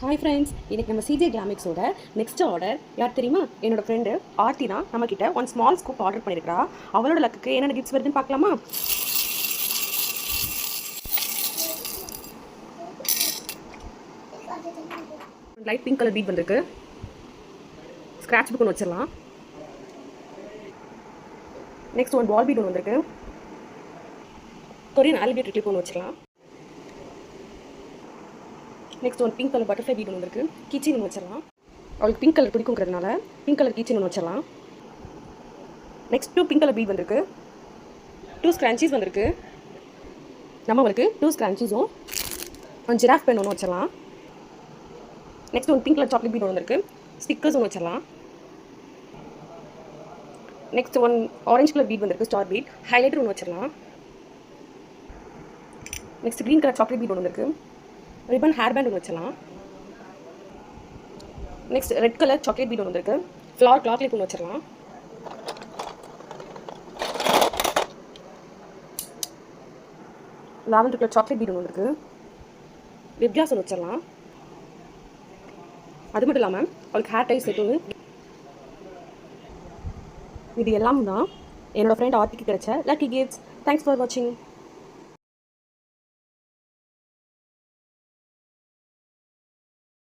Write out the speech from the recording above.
Hi friends, இன்னைக்கு நம்ம CJ கிராமிக்ஸோட next order யார் தெரியுமா? என்னோட ஃப்ரெண்டு ஆர்த்தி தான் நம்மக்கிட்ட ஒன் ஸ்மால் ஸ்கூப் ஆர்டர் பண்ணியிருக்கா. அவளோட லக்குக்கு என்னென்ன கிஃப்ட்ஸ் வருதுன்னு பார்க்கலாமா? லைட் பிங்க் கலர் பீட் வந்திருக்கு. ஸ்க்ராட்ச் புக் ஒன்று வச்சிடலாம். நெக்ஸ்ட் ஒன் பால் பீட் ஒன்று வந்திருக்கு. கொரியன் ஆல்பிகேட்டர் கிளிப் ஒன்று வச்சிடலாம். Next one pink colour butterfly bead ஒன்று வந்திருக்கு. கீச்சன் ஒன்று வச்சிடலாம். அவளுக்கு பிங்க் கலர் பிடிக்குங்கிறதுனால பிங்க் கலர் கீச்சன் ஒன்று வச்சிடலாம். நெக்ஸ்ட் 2 பிங்க் கலர் பீட் வந்திருக்கு. 2 ஸ்க்ரான்ச்சீஸ் வந்திருக்கு. நம்மளுக்கு 2 ஸ்க்ரான்ச்சீஸும் ஒன் ஜிராஃப் பென் ஒன்று வச்சிடலாம். Next one pink colour chocolate bead ஒன்று வந்திருக்கு. ஸ்டிக்கர்ஸ் ஒன்று வச்சிடலாம். Next one orange colour bead வந்திருக்கு. ஸ்டார் பீட் ஹைலைட்டர் ஒன்று வச்சிடலாம். Next green colour chocolate bead ஒன்று வந்திருக்கு. ரிப்பன் ஹேர் பேண்ட் ஒன்று வச்சிடலாம். Next red colour chocolate bead ஒன்று வந்திருக்கு. ஃப்ளவர் கிளாத் கிளிப் ஒன்று வச்சிடலாம். லாவெண்டர் கலர் சாக்லேட் பீட் ஒன்று வந்திருக்கு. லிப் கிளாஸ் ஒன்று வச்சிடலாம். அது மட்டும் இல்லாமல் அவளுக்கு ஹேர் டை செட் ஒன்று. இது எல்லாம் தான் என்னோடய ஃப்ரெண்ட் ஆர்த்திக்கு கிடைச்ச லக்கி கிஃப்ட்ஸ். தேங்க்ஸ் ஃபார் வாட்சிங்.